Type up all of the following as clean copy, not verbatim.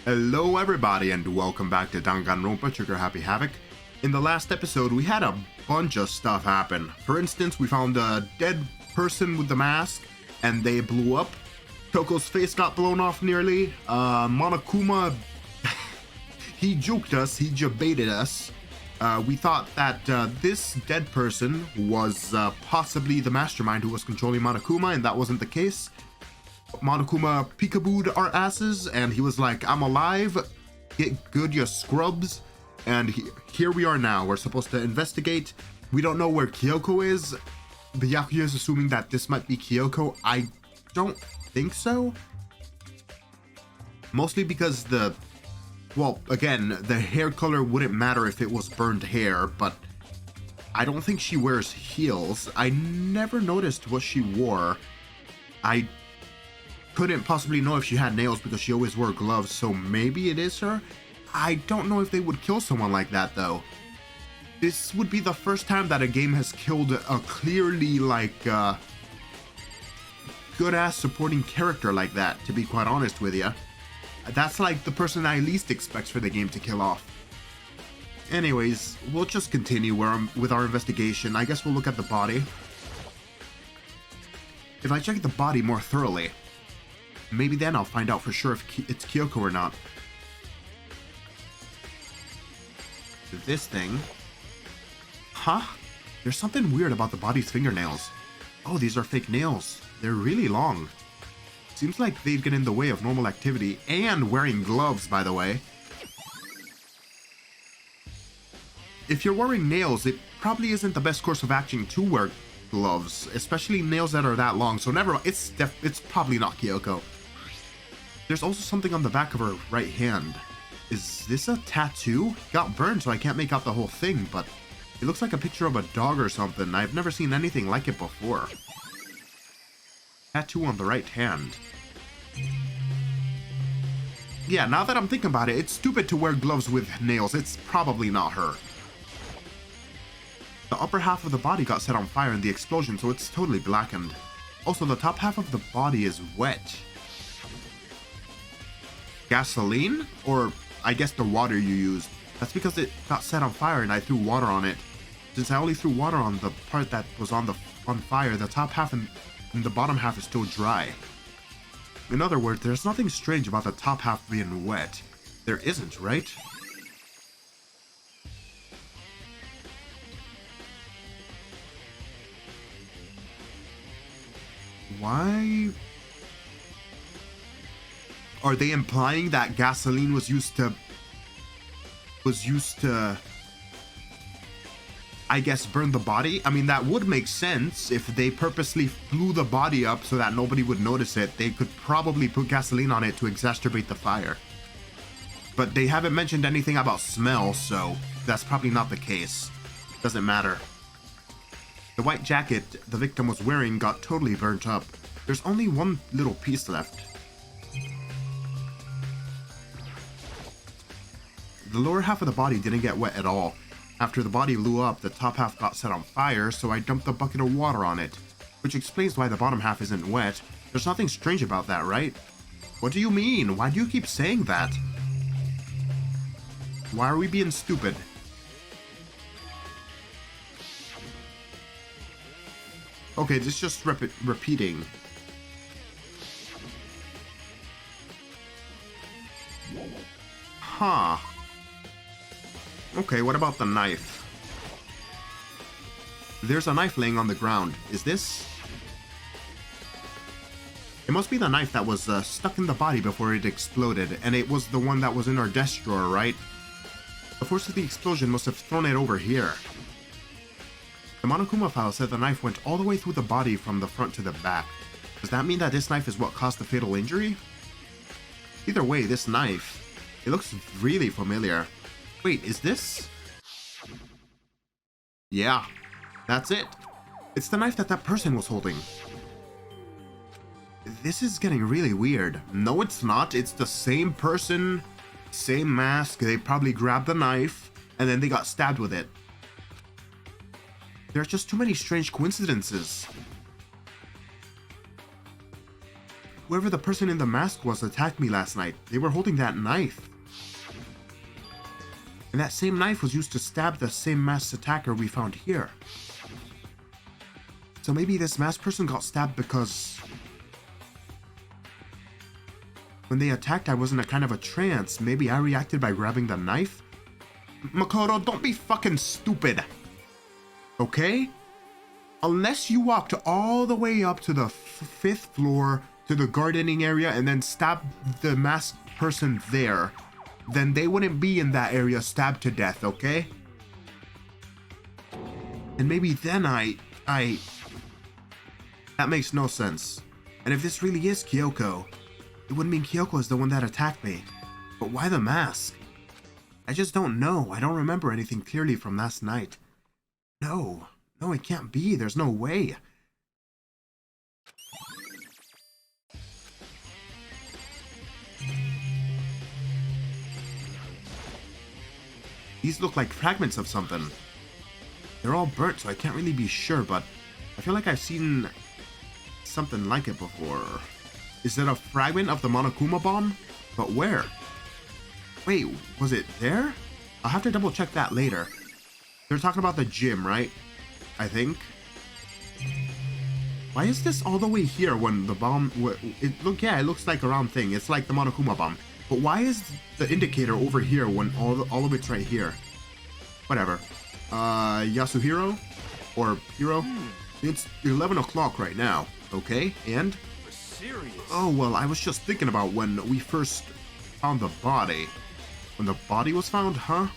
Hello everybody and welcome back to Danganronpa Trigger Happy Havoc. In the last episode we had a bunch of stuff happen. For instance, we found a dead person with the mask and they blew up. Toko's face got blown off nearly. Monokuma, he juked us, he jebaited us. We thought that this dead person was possibly the mastermind who was controlling Monokuma, and that wasn't the case. Monokuma peekabooed our asses and he was like, I'm alive, get good you scrubs. And here we are now. We're supposed to investigate. We don't know where Kyoko is. The Yakuza is assuming that this might be Kyoko. I don't think so. Mostly because well, again, the hair color wouldn't matter if it was burned hair, but I don't think she wears heels. I never noticed what she wore. I couldn't possibly know if she had nails because she always wore gloves, so maybe it is her. I don't know if they would kill someone like that though. This would be the first time that a game has killed a clearly good ass supporting character like that, to be quite honest with you. That's like the person I least expect for the game to kill off. Anyways, we'll just continue with our investigation. I guess we'll look at the body. If I check the body more thoroughly, maybe then I'll find out for sure if it's Kyoko or not. This thing. Huh? There's something weird about the body's fingernails. Oh, these are fake nails. They're really long. Seems like they'd get in the way of normal activity, and wearing gloves, by the way. If you're wearing nails, it probably isn't the best course of action to wear gloves, especially nails that are that long, so never mind. It's probably not Kyoko. There's also something on the back of her right hand. Is this a tattoo? Got burned, so I can't make out the whole thing, but it looks like a picture of a dog or something. I've never seen anything like it before. Tattoo on the right hand. Yeah, now that I'm thinking about it, it's stupid to wear gloves with nails. It's probably not her. The upper half of the body got set on fire in the explosion, so it's totally blackened. Also, the top half of the body is wet. Gasoline? Or I guess the water you used. That's because it got set on fire and I threw water on it. Since I only threw water on the part that was on fire, the top half and the bottom half is still dry. In other words, there's nothing strange about the top half being wet. There isn't, right? Why? Are they implying that gasoline was used to I guess burn the body? I mean, that would make sense. If they purposely blew the body up so that nobody would notice it, they could probably put gasoline on it to exacerbate the fire. But they haven't mentioned anything about smell, so that's probably not the case. Doesn't matter. The white jacket the victim was wearing got totally burnt up. There's only one little piece left. The lower half of the body didn't get wet at all. After the body blew up, the top half got set on fire, so I dumped a bucket of water on it. Which explains why the bottom half isn't wet. There's nothing strange about that, right? What do you mean? Why do you keep saying that? Why are we being stupid? Okay, this is just repeating. Huh. Okay, what about the knife? There's a knife laying on the ground. Is this? It must be the knife that was stuck in the body before it exploded, and it was the one that was in our desk drawer, right? The force of the explosion must have thrown it over here. The Monokuma file said the knife went all the way through the body from the front to the back. Does that mean that this knife is what caused the fatal injury? Either way, this knife, it looks really familiar. Wait, is this? Yeah, that's it. It's the knife that person was holding. This is getting really weird. No, it's not. It's the same person, same mask. They probably grabbed the knife and then they got stabbed with it. There's just too many strange coincidences. whoever the person in the mask was attacked me last night. They were holding that knife. And that same knife was used to stab the same masked attacker we found here. So maybe this masked person got stabbed because when they attacked, I was in a kind of a trance. Maybe I reacted by grabbing the knife? Makoto, don't be fucking stupid. Okay? Unless you walked all the way up to the 5th floor to the gardening area and then stabbed the masked person there, then they wouldn't be in that area stabbed to death, okay? And maybe then that makes no sense. And if this really is Kyoko, it wouldn't mean Kyoko is the one that attacked me. But why the mask? I just don't know. I don't remember anything clearly from last night. No, it can't be. There's no way. These look like fragments of something. They're all burnt, so I can't really be sure, but I feel like I've seen something like it before. Is it a fragment of the Monokuma bomb? But where? Wait, was it there? I'll have to double check that later. They're talking about the gym, right? I think. Why is this all the way here when the bomb... it looks like a round thing. It's like the Monokuma bomb. But why is the indicator over here when all of it's right here? Whatever. Yasuhiro? Or Hiro? It's 11 o'clock right now, okay? And? Oh, well, I was just thinking about when we first found the body. When the body was found, huh?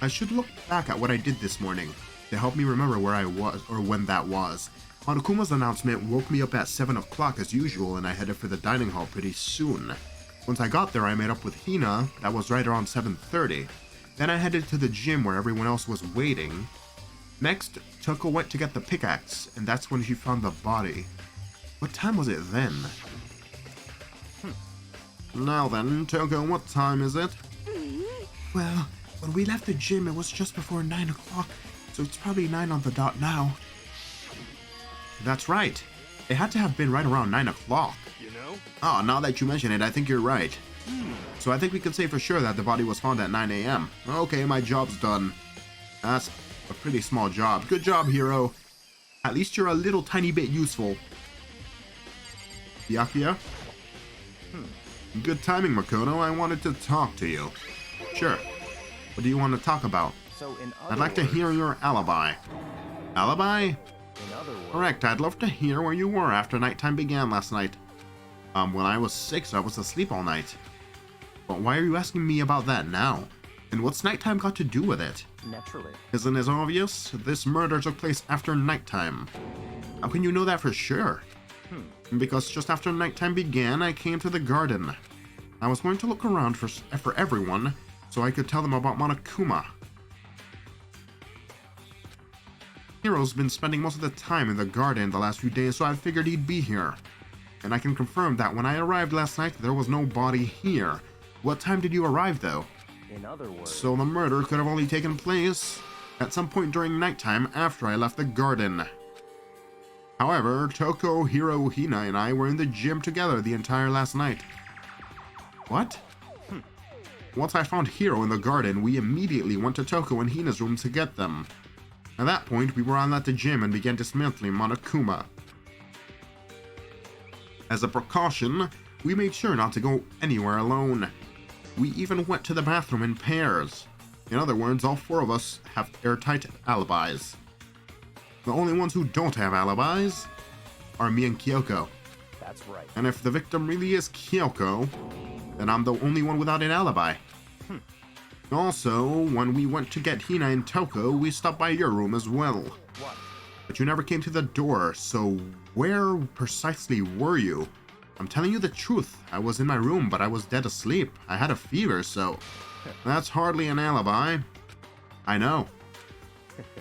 I should look back at what I did this morning to help me remember where I was or when that was. Monokuma's announcement woke me up at 7 o'clock as usual, and I headed for the dining hall pretty soon. Once I got there, I met up with Hina. That was right around 7:30. Then I headed to the gym where everyone else was waiting. Next, Toko went to get the pickaxe, and that's when she found the body. What time was it then? Now then, Toko, what time is it? Well, when we left the gym, it was just before 9 o'clock, so it's probably 9 on the dot now. That's right. It had to have been right around 9 o'clock. You know? Oh, now that you mention it, I think you're right. So I think we can say for sure that the body was found at 9 a.m. Okay, my job's done. That's a pretty small job. Good job, Hiro. At least you're a little tiny bit useful. Byakuya? Good timing, Makoto. I wanted to talk to you. Sure. What do you want to talk about? So I'd like to hear your alibi. Alibi? In other words, Correct. I'd love to hear where you were after nighttime began last night. When I was 6, I was asleep all night. But why are you asking me about that now? And what's nighttime got to do with it? naturally. Isn't it obvious? This murder took place after nighttime. How can you know that for sure? Because just after nighttime began, I came to the garden. I was going to look around for everyone, so I could tell them about Monokuma. Hiro's been spending most of the time in the garden the last few days, so I figured he'd be here. And I can confirm that when I arrived last night, there was no body here. What time did you arrive, though? In other words, So the murder could have only taken place at some point during nighttime after I left the garden. However, Toko, Hiro, Hina, and I were in the gym together the entire last night. What? Once I found Hiro in the garden, we immediately went to Toko and Hina's room to get them. At that point, we were all at the gym and began dismantling Monokuma. As a precaution, we made sure not to go anywhere alone. We even went to the bathroom in pairs. In other words, all 4 of us have airtight alibis. The only ones who don't have alibis are me and Kyoko. that's right. And if the victim really is Kyoko, then I'm the only one without an alibi. Also, when we went to get Hina and Toko, we stopped by your room as well. What? But you never came to the door, so where precisely were you? I'm telling you the truth. I was in my room, but I was dead asleep. I had a fever, so that's hardly an alibi. I know.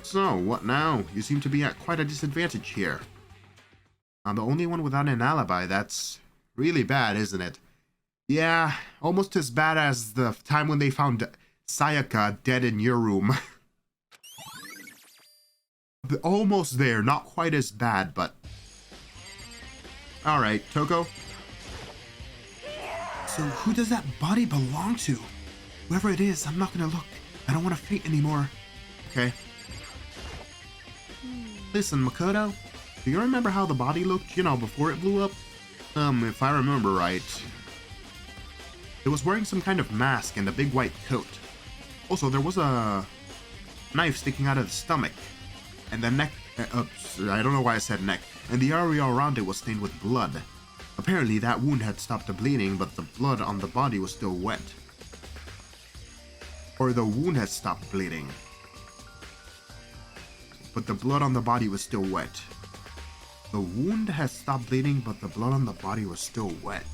So, what now? You seem to be at quite a disadvantage here. I'm the only one without an alibi. That's really bad, isn't it? Yeah, almost as bad as the time when they found Sayaka dead in your room. Almost there, not quite as bad, but... Alright, Toko, So who does that body belong to? Whoever it is, I'm not gonna look. I don't want to faint anymore. Okay. Listen, Makoto, do you remember how the body looked, you know, before it blew up? If I remember right, it was wearing some kind of mask and a big white coat. Also, there was a knife sticking out of the stomach, and the neck, I don't know why I said neck, and the area around it was stained with blood. Apparently, that wound had stopped the bleeding, but the blood on the body was still wet. Or the wound had stopped bleeding, but the blood on the body was still wet. The wound had stopped bleeding, but the blood on the body was still wet.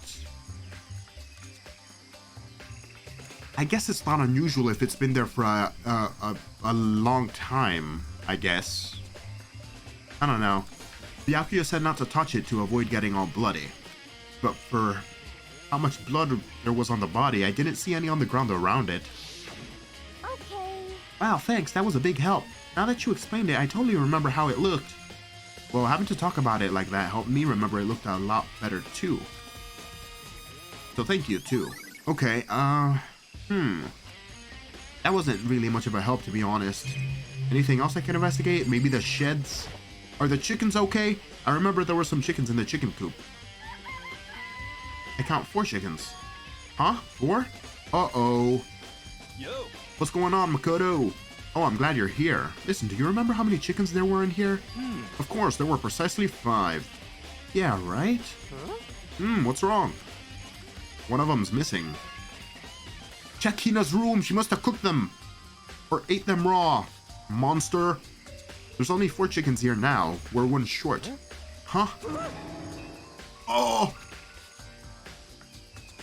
I guess it's not unusual if it's been there for a long time, I guess. I don't know. Byakuya said not to touch it to avoid getting all bloody. But for how much blood there was on the body, I didn't see any on the ground around it. Okay. Wow, thanks, that was a big help. Now that you explained it, I totally remember how it looked. Well, having to talk about it like that helped me remember it looked a lot better too. So thank you too. Okay, that wasn't really much of a help, to be honest. Anything else I can investigate? Maybe the sheds? Are the chickens okay? I remember there were some chickens in the chicken coop. I count 4 chickens. Huh? 4? Uh-oh. Yo. What's going on, Makoto? Oh, I'm glad you're here. Listen, do you remember how many chickens there were in here? Of course, there were precisely 5. Yeah, right? What's wrong? One of them's missing. Check Hina's room. She must have cooked them. Or ate them raw. Monster. There's only 4 chickens here now. We're 1 short. Huh? Oh!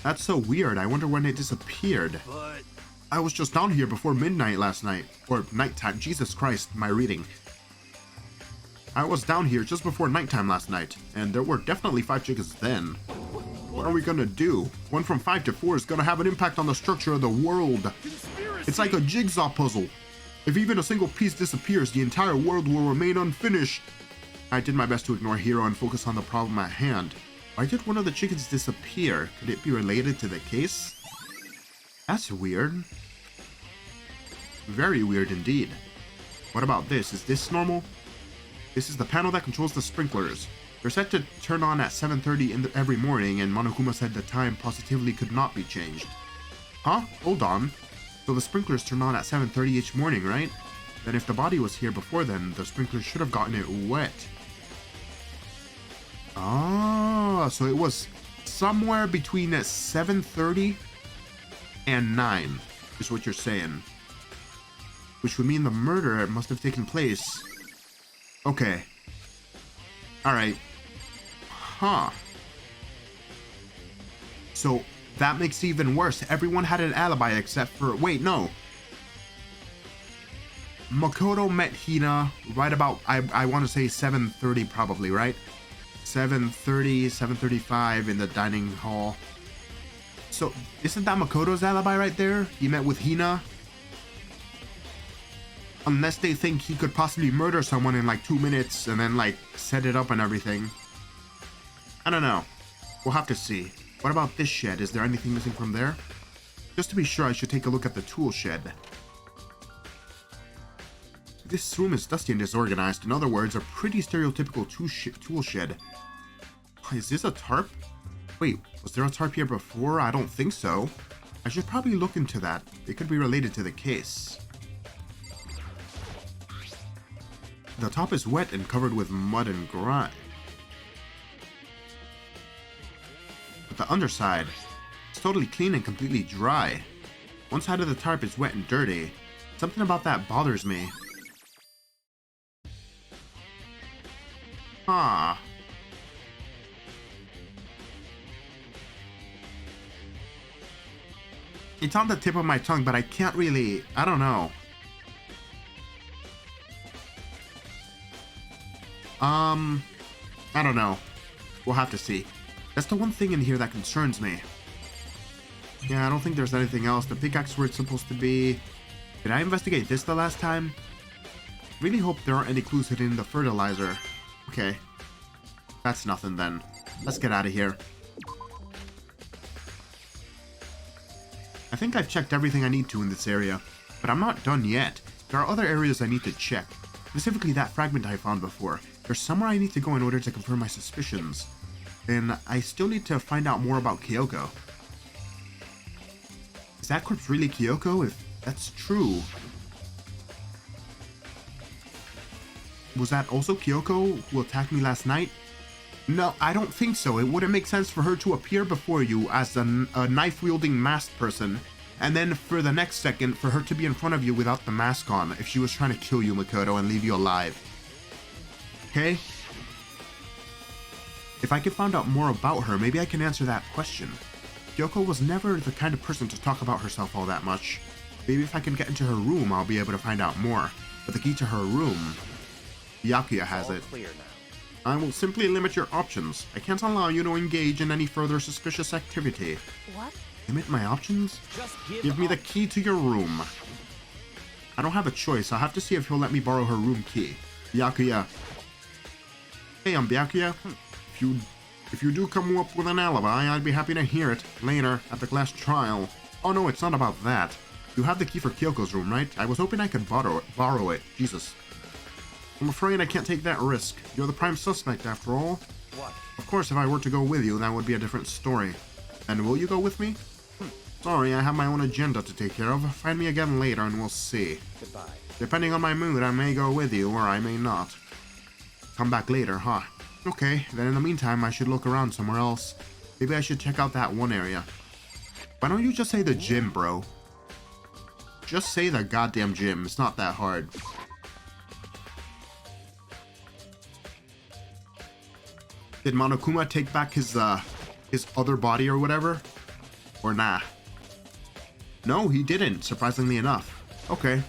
That's so weird. I wonder when it disappeared. But I was just down here before midnight last night. Or nighttime. Jesus Christ, my reading. I was down here just before nighttime last night, and there were definitely 5 chickens then. What are we gonna do? 1 from 5 to 4 is gonna have an impact on the structure of the world. It's like a jigsaw puzzle. If even a single piece disappears, the entire world will remain unfinished. I did my best to ignore Hiro and focus on the problem at hand. Why did one of the chickens disappear? Could it be related to the case? That's weird. Very weird indeed. What about this? Is this normal? This is the panel that controls the sprinklers. They're set to turn on at 7:30 every morning, and Monokuma said the time positively could not be changed. Huh? Hold on. So the sprinklers turn on at 7:30 each morning, right? Then if the body was here before then, the sprinklers should have gotten it wet. Ah, so it was somewhere between 7:30 and 9, is what you're saying. Which would mean the murder must have taken place. Okay. Alright. Huh. So that makes it even worse. Everyone had an alibi except for... Wait, no. Makoto met Hina right about, I want to say 7:30 probably, right? 7:30, 7:35 in the dining hall. So, isn't that Makoto's alibi right there? He met with Hina? Unless they think he could possibly murder someone in like 2 minutes and then like set it up and everything. I don't know. We'll have to see. What about this shed? Is there anything missing from there? Just to be sure, I should take a look at the tool shed. This room is dusty and disorganized. In other words, a pretty stereotypical tool shed. Is this a tarp? Wait, was there a tarp here before? I don't think so. I should probably look into that. It could be related to the case. The top is wet and covered with mud and grime. But the underside is totally clean and completely dry. One side of the tarp is wet and dirty. Something about that bothers me. Huh. It's on the tip of my tongue, but I can't really... I don't know. I don't know. We'll have to see. That's the one thing in here that concerns me. Yeah, I don't think there's anything else. The pickaxe where it's supposed to be. Did I investigate this the last time? Really hope there aren't any clues hidden in the fertilizer. Okay. That's nothing then. Let's get out of here. I think I've checked everything I need to in this area, but I'm not done yet. There are other areas I need to check, specifically that fragment I found before. There's somewhere I need to go in order to confirm my suspicions, and I still need to find out more about Kyoko. Is that corpse really Kyoko? If that's true, was that also Kyoko who attacked me last night? No, I don't think so. It wouldn't make sense for her to appear before you as a knife-wielding masked person, and then for the next second for her to be in front of you without the mask on if she was trying to kill you, Makoto, and leave you alive. Okay? If I could find out more about her, maybe I can answer that question. Kyoko was never the kind of person to talk about herself all that much. Maybe if I can get into her room, I'll be able to find out more. But the key to her room, Byakuya has it. Clear now. I will simply limit your options. I can't allow you to engage in any further suspicious activity. What? Limit my options? Just Give me the key to your room. I don't have a choice. I'll have to see if he'll let me borrow her room key. Byakuya. Hey, I'm Byakuya. If you do come up with an alibi, I'd be happy to hear it later at the class trial. Oh no, it's not about that. You have the key for Kyoko's room, right? I was hoping I could borrow it. Jesus. I'm afraid I can't take that risk. You're the prime suspect, after all. What? Of course, if I were to go with you, that would be a different story. And will you go with me? Sorry, I have my own agenda to take care of. Find me again later and we'll see. Goodbye. Depending on my mood, I may go with you, or I may not. Come back later, huh? Okay, then in the meantime, I should look around somewhere else. Maybe I should check out that one area. Why don't you just say the gym, bro? Just say the goddamn gym. It's not that hard. Did Monokuma take back his other body or whatever? Or nah? No, he didn't, surprisingly enough. Okay.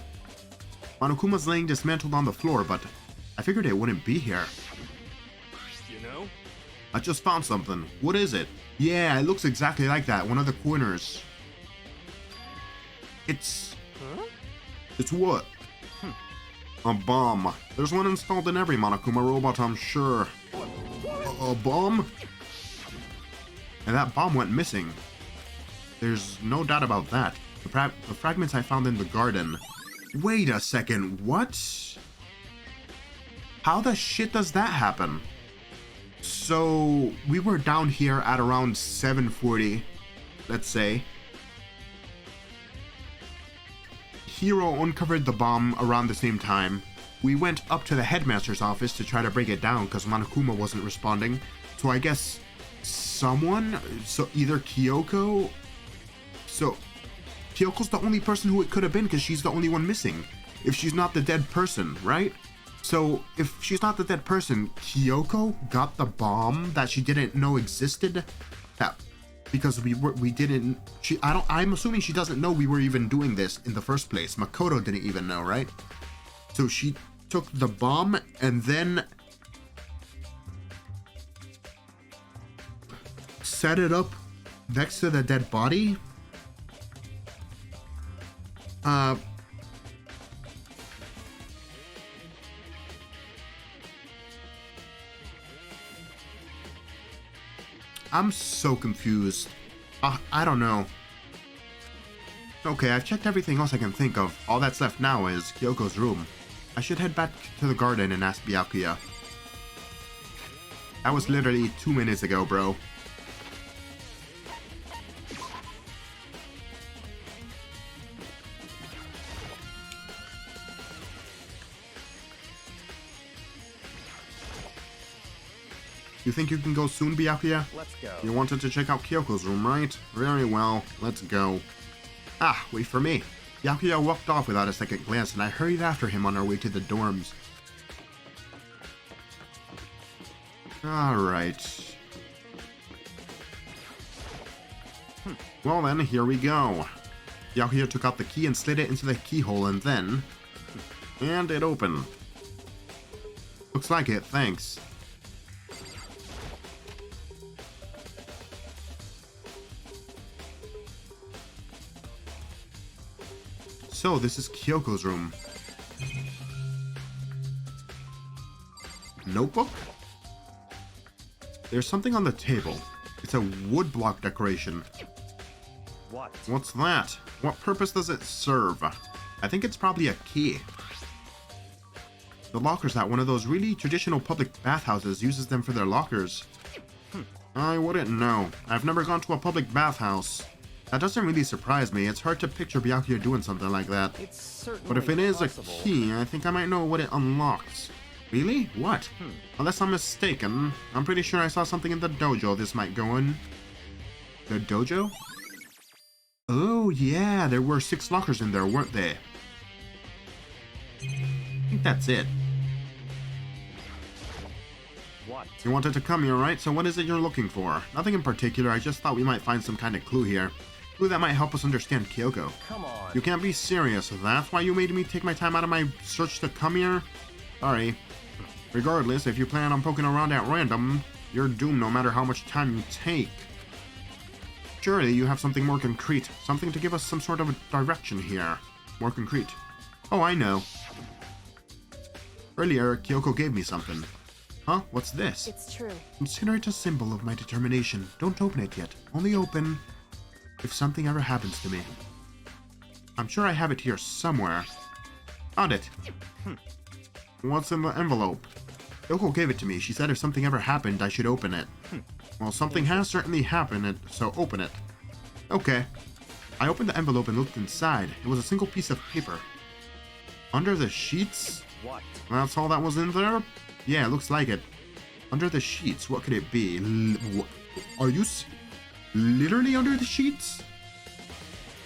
Monokuma's laying dismantled on the floor, but I figured it wouldn't be here. You know? I just found something. What is it? Yeah, it looks exactly like that. One of the corners. It's... Huh? It's what? A bomb. There's one installed in every Monokuma robot, I'm sure. A bomb? And that bomb went missing. There's no doubt about that. The fragments I found in the garden. Wait a second, what? How the shit does that happen? So, we were down here at around 7:40, let's say. Hiro uncovered the bomb around the same time. We went up to the headmaster's office to try to break it down because Monokuma wasn't responding. So I guess someone, so either Kyoko, so Kyoko's the only person who it could have been because she's the only one missing. If she's not the dead person, right? So if she's not the dead person, Kyoko got the bomb that she didn't know existed. That because I'm assuming she doesn't know we were even doing this in the first place. Makoto didn't even know, right? So she took the bomb and then set it up next to the dead body. I'm so confused. I don't know. Okay, I've checked everything else I can think of. All that's left now is Kyoko's room. I should head back to the garden and ask Byakuya. That was literally 2 minutes ago, bro. You think you can go soon, Byakuya? Let's go. You wanted to check out Kyoko's room, right? Very well, let's go. Ah, wait for me. Byakuya walked off without a second glance, and I hurried after him on our way to the dorms. Alright. Well then, here we go. Byakuya took out the key and slid it into the keyhole, and then... And it opened. Looks like it, thanks. So, this is Kyoko's room. Notebook? There's something on the table. It's a woodblock decoration. What? What's that? What purpose does it serve? I think it's probably a key. The lockers at one of those really traditional public bathhouses uses them for their lockers. I wouldn't know. I've never gone to a public bathhouse. That doesn't really surprise me. It's hard to picture Byakuya doing something like that. It's certainly But if it is possible. a key, I think I might know what it unlocks. Really? What? Unless I'm mistaken. I'm pretty sure I saw something in the dojo this might go in. The dojo? Oh yeah, there were 6 lockers in there, weren't there? I think that's it. What? You wanted to come here, right? So what is it you're looking for? Nothing in particular, I just thought we might find some kind of clue here. Clue that might help us understand Kyoko. Come on. You can't be serious. That's why you made me take my time out of my search to come here? Sorry. Regardless, if you plan on poking around at random, you're doomed no matter how much time you take. Surely you have something more concrete. Something to give us some sort of a direction here. More concrete. Oh, I know. Earlier, Kyoko gave me something. Huh? What's this? It's true. Consider it a symbol of my determination. Don't open it yet. Only open if something ever happens to me. I'm sure I have it here somewhere. Found it. What's in the envelope? Kyoko gave it to me. She said if something ever happened, I should open it. Well, something has certainly happened, so open it. Okay. I opened the envelope and looked inside. It was a single piece of paper. Under the sheets? What? That's all that was in there? Yeah, looks like it. Under the sheets, what could it be? Are you literally under the sheets?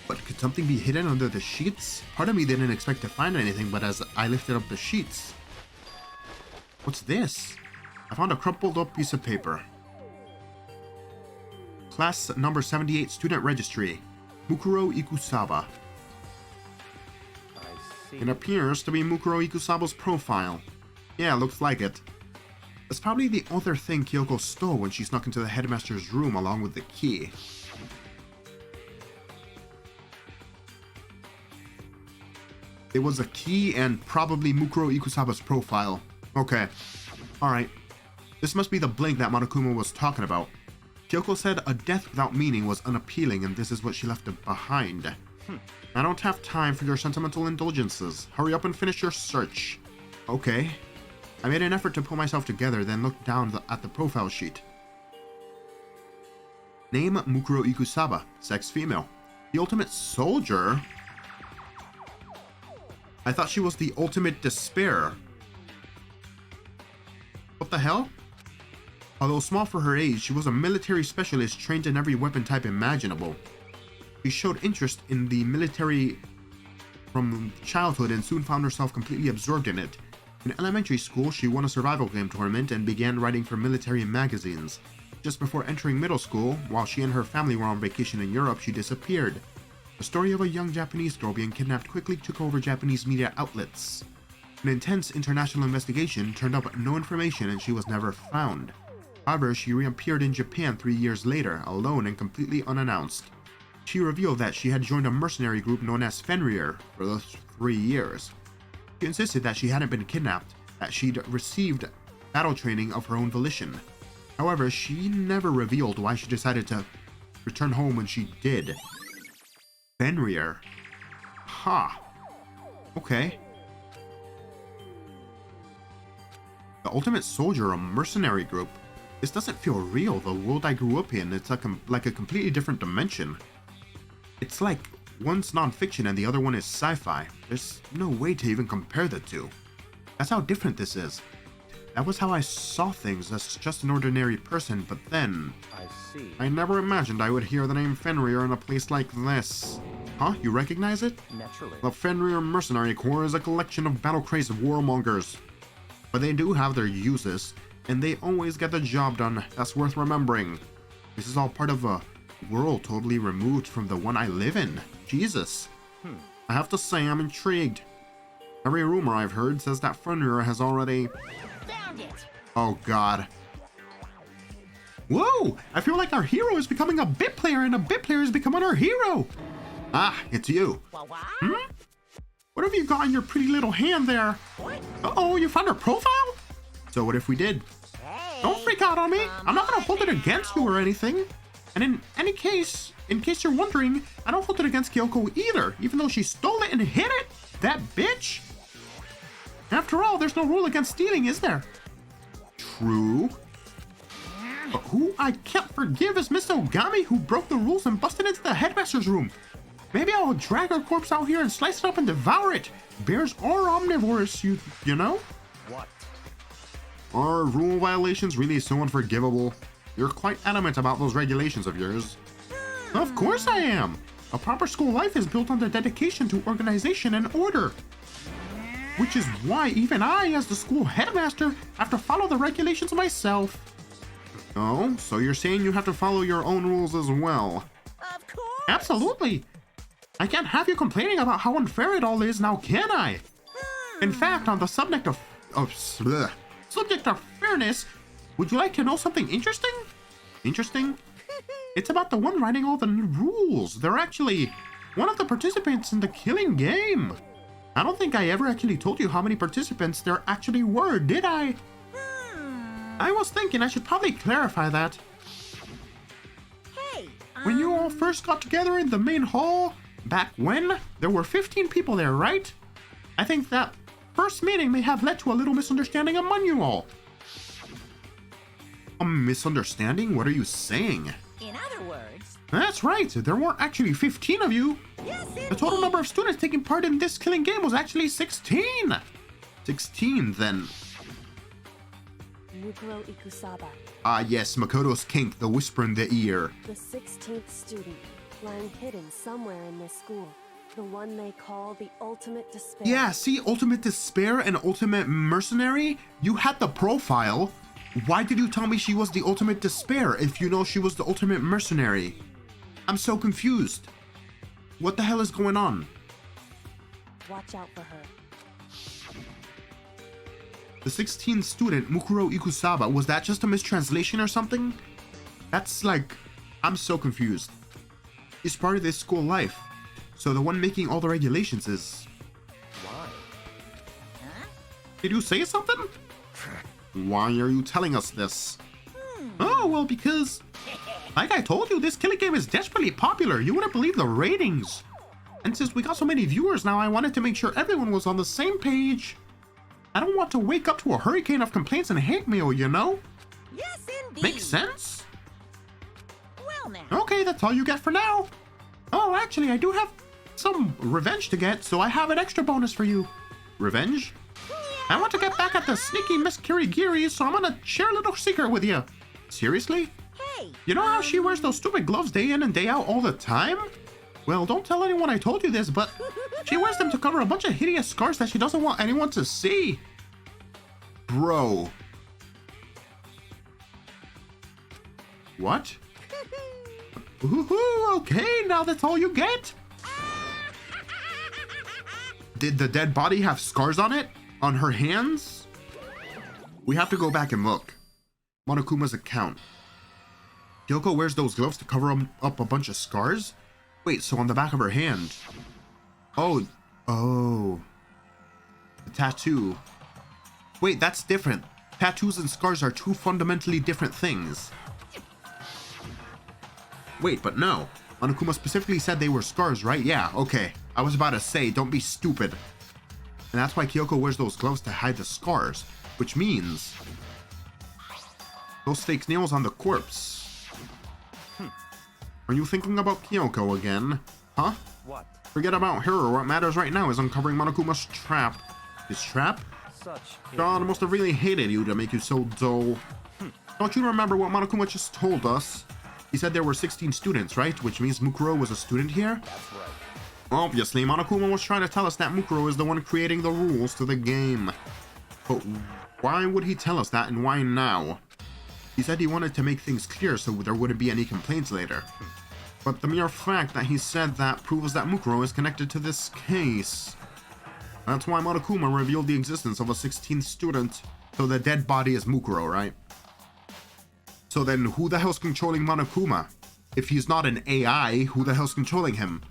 But could something be hidden under the sheets? Part of me didn't expect to find anything, but as I lifted up the sheets... What's this? I found a crumpled up piece of paper. Class number 78 student registry. Mukuro Ikusaba. I see. It appears to be Mukuro Ikusaba's profile. Yeah, looks like it. That's probably the other thing Kyoko stole when she snuck into the headmaster's room along with the key. It was a key and probably Mukuro Ikusaba's profile. Okay. Alright. This must be the blink that Monokuma was talking about. Kyoko said a death without meaning was unappealing and this is what she left behind. I don't have time for your sentimental indulgences. Hurry up and finish your search. Okay. I made an effort to pull myself together, then looked down at the profile sheet. Name Mukuro Ikusaba. Sex female. The ultimate soldier? I thought she was the ultimate despair. What the hell? Although small for her age, she was a military specialist trained in every weapon type imaginable. She showed interest in the military from childhood and soon found herself completely absorbed in it. In elementary school, she won a survival game tournament and began writing for military magazines. Just before entering middle school, while she and her family were on vacation in Europe, she disappeared. The story of a young Japanese girl being kidnapped quickly took over Japanese media outlets. An intense international investigation turned up no information and she was never found. However, she reappeared in Japan 3 years later, alone and completely unannounced. She revealed that she had joined a mercenary group known as Fenrir for those 3 years. She insisted that she hadn't been kidnapped, that she'd received battle training of her own volition. However, she never revealed why she decided to return home when she did. Fenrir. Ha. Okay. The Ultimate Soldier, a mercenary group. This doesn't feel real. The world I grew up in, it's like a completely different dimension. It's like one's non-fiction and the other one is sci-fi. There's no way to even compare the two. That's how different this is. That was how I saw things as just an ordinary person, but then... I see. I never imagined I would hear the name Fenrir in a place like this. Huh? You recognize it? Naturally. The Fenrir Mercenary Corps is a collection of battle-crazed warmongers. But they do have their uses, and they always get the job done. That's worth remembering. This is all part of a world totally removed from the one I live in. Jesus. I have to say I'm intrigued. Every rumor I've heard says that Fenrir has already... Found it! Oh god. Whoa! I feel like our hero is becoming a bit player and a bit player is becoming our hero! Ah, it's you. What? What have you got in your pretty little hand there? What? Uh-oh, you found her profile? So what if we did? Hey! Don't freak out on me. I'm not gonna hold it against you or anything. And in case you're wondering, I don't hold it against Kyoko either, even though she stole it and hid it. That bitch. After all, there's no rule against stealing, is there? True. But who I can't forgive is Miss Ogami, who broke the rules and busted into the headmaster's room. Maybe I'll drag her corpse out here and slice it up and devour it. Bears are omnivores, you know? What? Are rule violations really so unforgivable? You're quite adamant about those regulations of yours. Of course I am! A proper school life is built on the dedication to organization and order. Which is why even I, as the school headmaster, have to follow the regulations myself. Oh, so you're saying you have to follow your own rules as well? Of course. Absolutely! I can't have you complaining about how unfair it all is now, can I? In fact, on the subject of fairness, would you like to know something interesting? Interesting? It's about the one writing all the new rules. They're actually one of the participants in the killing game. I don't think I ever actually told you how many participants there actually were, did I? I was thinking I should probably clarify that. Hey. When you all first got together in the main hall, back when, there were 15 people there, right? I think that first meeting may have led to a little misunderstanding among you all. A misunderstanding? What are you saying? In other words. That's right, there weren't actually 15 of you. Yes, The total number of students taking part in this killing game was actually 16. 16 then. Mukuro Ikusaba, Ah yes, Makoto's kink, the whisper in the ear. the 16th student, lying hidden somewhere in this school. The one they call the ultimate despair. Yeah, see, ultimate despair and ultimate mercenary? You had the profile. Why did you tell me she was the ultimate despair if you know she was the ultimate mercenary? I'm so confused. What the hell is going on? Watch out for her. The 16th student, Mukuro Ikusaba, was that just a mistranslation or something? That's like, I'm so confused. It's part of this school life, so the one making all the regulations is... Why? Did you say something? Why are you telling us this? Oh, well, because... Like I told you, this killing game is desperately popular. You wouldn't believe the ratings. And since we got so many viewers now, I wanted to make sure everyone was on the same page. I don't want to wake up to a hurricane of complaints and hate mail, you know? Yes, indeed. Makes sense? Well now. Okay, that's all you get for now. Oh, actually, I do have some revenge to get, so I have an extra bonus for you. Revenge? I want to get back at the sneaky Miss Kirigiri, so I'm gonna share a little secret with you. Seriously? Hey. You know how she wears those stupid gloves day in and day out all the time? Well, don't tell anyone I told you this, but she wears them to cover a bunch of hideous scars that she doesn't want anyone to see. Bro. What? Ooh, okay, now that's all you get? Did the dead body have scars on it? On her hands? We have to go back and look. Monokuma's account. Kyoko wears those gloves to cover up a bunch of scars? Wait, so on the back of her hand. Oh. The tattoo. Wait, that's different. Tattoos and scars are two fundamentally different things. Wait, but no. Monokuma specifically said they were scars, right? Yeah, okay. I was about to say, don't be stupid. And that's why Kyoko wears those gloves to hide the scars. Which means... those fake nails on the corpse. Are you thinking about Kyoko again? Huh? What? Forget about her. What matters right now is uncovering Monokuma's trap. His trap? Such. God must have really hated you to make you so dull. Don't you remember what Monokuma just told us? He said there were 16 students, right? Which means Mukuro was a student here? That's right. Obviously, Monokuma was trying to tell us that Mukuro is the one creating the rules to the game. But why would he tell us that and why now? He said he wanted to make things clear so there wouldn't be any complaints later. But the mere fact that he said that proves that Mukuro is connected to this case. That's why Monokuma revealed the existence of a 16th student. So the dead body is Mukuro, right? So then who the hell's controlling Monokuma? If he's not an AI, who the hell's controlling him?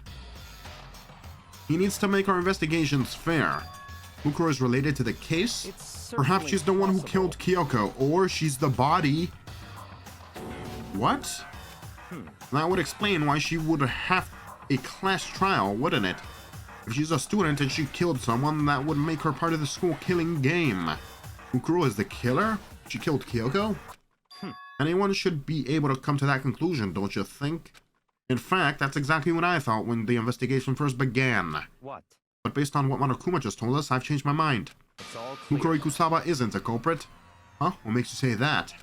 He needs to make our investigations fair. Mukuro is related to the case? It's Perhaps she's the one who possible. killed Kyoko, or she's the body. What? That would explain why she would have a class trial, wouldn't it? If she's a student and she killed someone, that would make her part of the school killing game. Mukuro is the killer? She killed Kyoko? Anyone should be able to come to that conclusion, don't you think? In fact, that's exactly what I thought when the investigation first began. What? But based on what Monokuma just told us, I've changed my mind. It's all clear. Mukuro Ikusaba isn't a culprit. Huh? What makes you say that?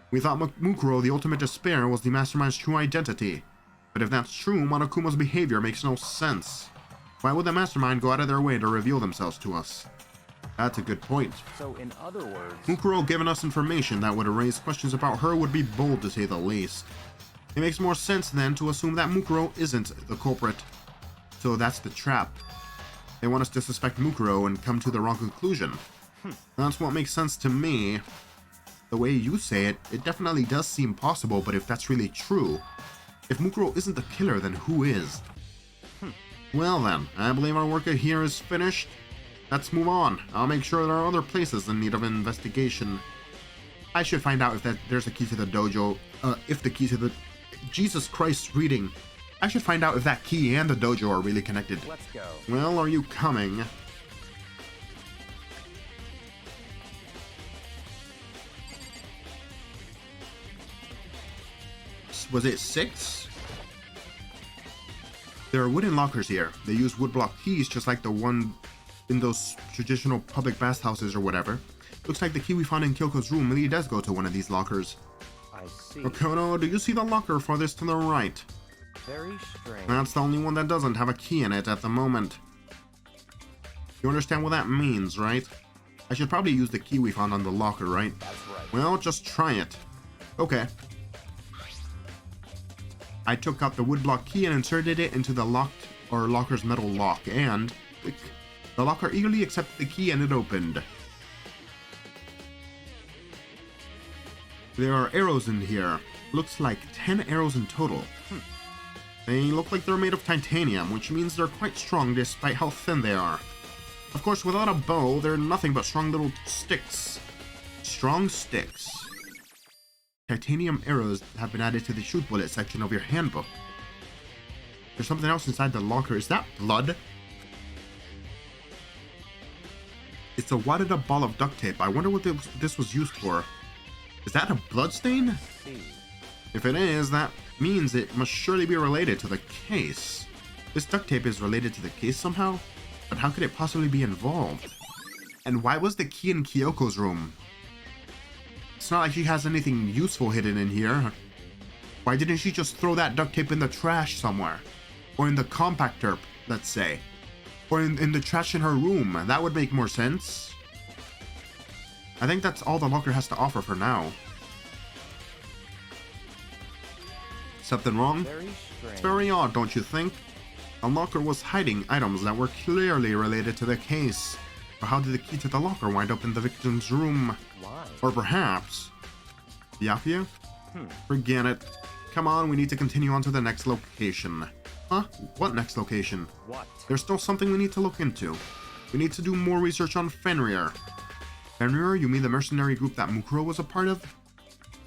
We thought Mukuro, the ultimate despair, was the mastermind's true identity. But if that's true, Monokuma's behavior makes no sense. Why would the mastermind go out of their way to reveal themselves to us? That's a good point. So, in other words... Mukuro giving us information that would raise questions about her would be bold, to say the least. It makes more sense, then, to assume that Mukuro isn't the culprit. So that's the trap. They want us to suspect Mukuro and come to the wrong conclusion. That's what makes sense to me. The way you say it, it definitely does seem possible, but if that's really true, if Mukuro isn't the killer, then who is? Well then, I believe our work here is finished. Let's move on. I'll make sure there are other places in need of investigation. I should find out if there's a key to the dojo, if the key to the... Jesus Christ reading. I should find out if that key and the dojo are really connected. Let's go. Well, are you coming? Was it 6? There are wooden lockers here. They use woodblock keys just like the one in those traditional public bathhouses or whatever. Looks like the key we found in Kyoko's room really does go to one of these lockers. I see. Makoto, do you see the locker farthest to the right? Very strange. That's the only one that doesn't have a key in it at the moment. You understand what that means, right? I should probably use the key we found on the locker, right? That's right. Well, just try it. Okay. I took out the woodblock key and inserted it into the locker's metal lock, and the locker eagerly accepted the key and it opened. There are arrows in here. Looks like 10 arrows in total. They look like they're made of titanium, which means they're quite strong despite how thin they are. Of course, without a bow, they're nothing but strong little sticks. Strong sticks. Titanium arrows have been added to the shoot bullet section of your handbook. There's something else inside the locker. Is that blood? It's a wadded up ball of duct tape. I wonder what this was used for. Is that a blood stain? See. If it is, that means it must surely be related to the case. This duct tape is related to the case somehow? But how could it possibly be involved? And why was the key in Kyoko's room? It's not like she has anything useful hidden in here. Why didn't she just throw that duct tape in the trash somewhere? Or in the compactor, let's say. Or in the trash in her room. That would make more sense. I think that's all the locker has to offer for now. Something wrong? Very strange. It's very odd, don't you think? The locker was hiding items that were clearly related to the case. But how did the key to the locker wind up in the victim's room? Why? Or perhaps... Yapia? Forget it. Come on, we need to continue on to the next location. Huh? What next location? What? There's still something we need to look into. We need to do more research on Fenrir. Fenrir? You mean the mercenary group that Mukuro was a part of?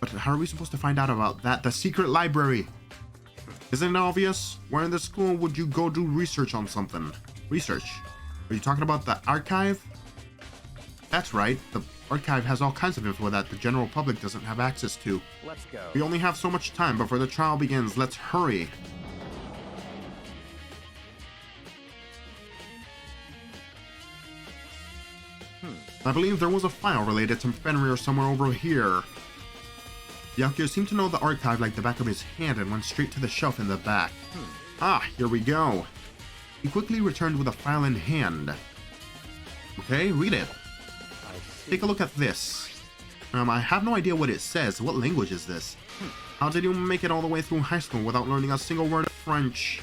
But how are we supposed to find out about that? The secret library! Isn't it obvious? Where in the school would you go do research on something? Research? Are you talking about the archive? That's right, the archive has all kinds of info that the general public doesn't have access to. Let's go. We only have so much time before the trial begins. Let's hurry. I believe there was a file related to Fenrir somewhere over here. Yakio seemed to know the archive like the back of his hand and went straight to the shelf in the back. Ah, here we go. He quickly returned with a file in hand. Okay, read it. I see. Take a look at this. I have no idea what it says. What language is this? How did you make it all the way through high school without learning a single word of French?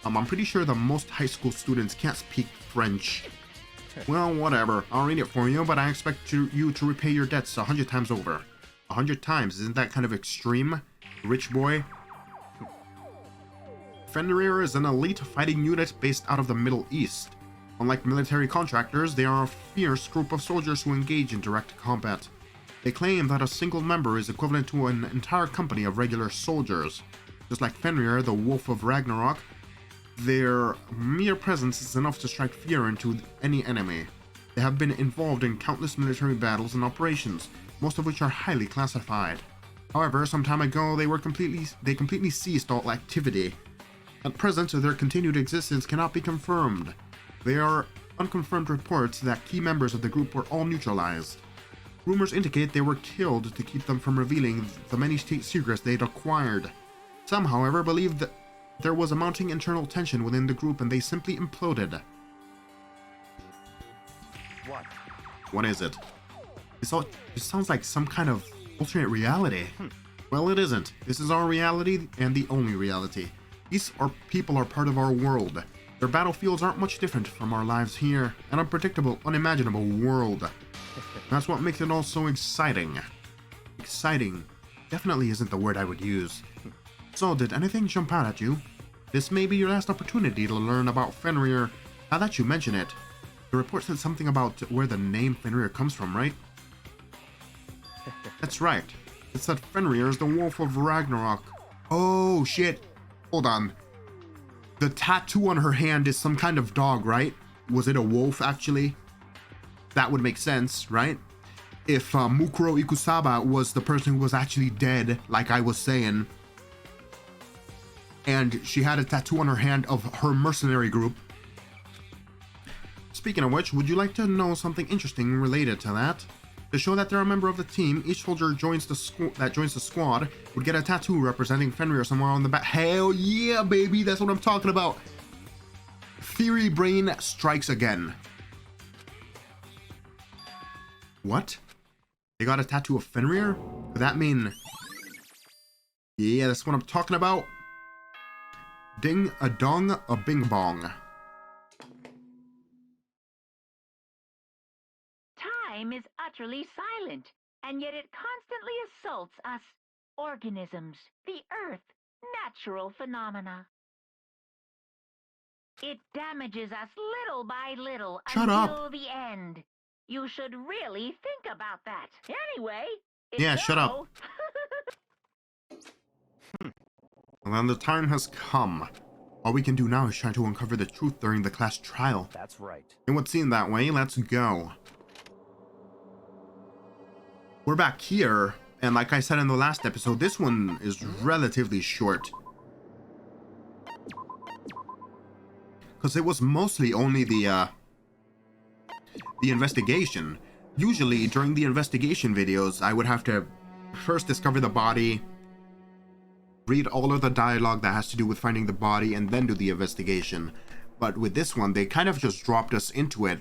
I'm pretty sure that most high school students can't speak French. Well, whatever. I'll read it for you, but I expect you to repay your debts 100 times over. 100 times? Isn't that kind of extreme? Rich boy? Fenrir is an elite fighting unit based out of the Middle East. Unlike military contractors, they are a fierce group of soldiers who engage in direct combat. They claim that a single member is equivalent to an entire company of regular soldiers. Just like Fenrir, the Wolf of Ragnarok, their mere presence is enough to strike fear into any enemy. They have been involved in countless military battles and operations, most of which are highly classified. However, some time ago they completely ceased all activity. At present, their continued existence cannot be confirmed. There are unconfirmed reports that key members of the group were all neutralized. Rumors indicate they were killed to keep them from revealing the many state secrets they'd acquired. Some, however, believe that there was a mounting internal tension within the group and they simply imploded. What? What is it? It sounds like some kind of alternate reality. Well, it isn't. This is our reality and the only reality. These people are part of our world. Their battlefields aren't much different from our lives here, an unpredictable, unimaginable world. That's what makes it all so exciting. Exciting definitely isn't the word I would use. So, did anything jump out at you? This may be your last opportunity to learn about Fenrir. Now that you mention it, the report said something about where the name Fenrir comes from, right? That's right. It said Fenrir is the Wolf of Ragnarok. Oh, shit. Hold on. The tattoo on her hand is some kind of dog, right? Was it a wolf, actually? That would make sense, right? If Mukuro Ikusaba was the person who was actually dead, like I was saying, and she had a tattoo on her hand of her mercenary group. Speaking of which, would you like to know something interesting related to that? To show that they're a member of the team, each soldier that joins the squad would get a tattoo representing Fenrir somewhere on the back. Hell yeah, baby, that's what I'm talking about. Theory brain strikes again. What? They got a tattoo of Fenrir? Could that mean... Yeah, that's what I'm talking about. Ding a dong a bing bong. Time is utterly silent, and yet it constantly assaults us, organisms, the earth, natural phenomena. It damages us little by little Shut until up. the end. You should really think about that. Anyway, Yeah, shut up. Well, then the time has come. All we can do now is try to uncover the truth during the class trial. That's right. It would seem that way. Let's go. We're back here, and like I said in the last episode, this one is relatively short. Because it was mostly only the investigation. Usually, during the investigation videos, I would have to first discover the body, read all of the dialogue that has to do with finding the body, and then do the investigation. But with this one, they kind of just dropped us into it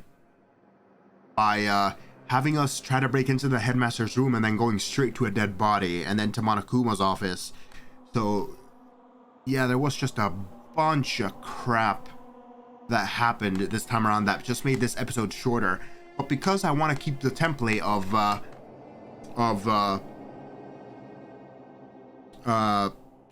by having us try to break into the headmaster's room and then going straight to a dead body and then to Monokuma's office. So, yeah, there was just a bunch of crap that happened this time around that just made this episode shorter. But because I want to keep the template of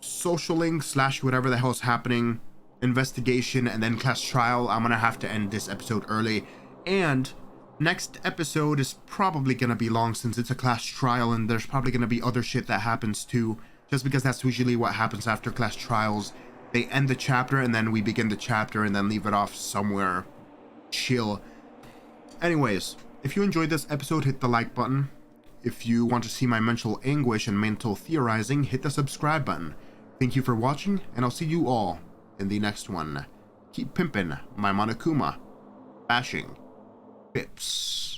socialing / whatever the hell's happening, investigation, and then class trial, I'm gonna have to end this episode early. And next episode is probably gonna be long since it's a class trial, and there's probably gonna be other shit that happens too, just because that's usually what happens after class trials. They end the chapter and then we begin the chapter and then leave it off somewhere chill. Anyways, if you enjoyed this episode, hit the like button. If you want to see my mental anguish and mental theorizing, hit the subscribe button. Thank you for watching, and I'll see you all in the next one. Keep pimpin' my Monokuma. Bashing Pips.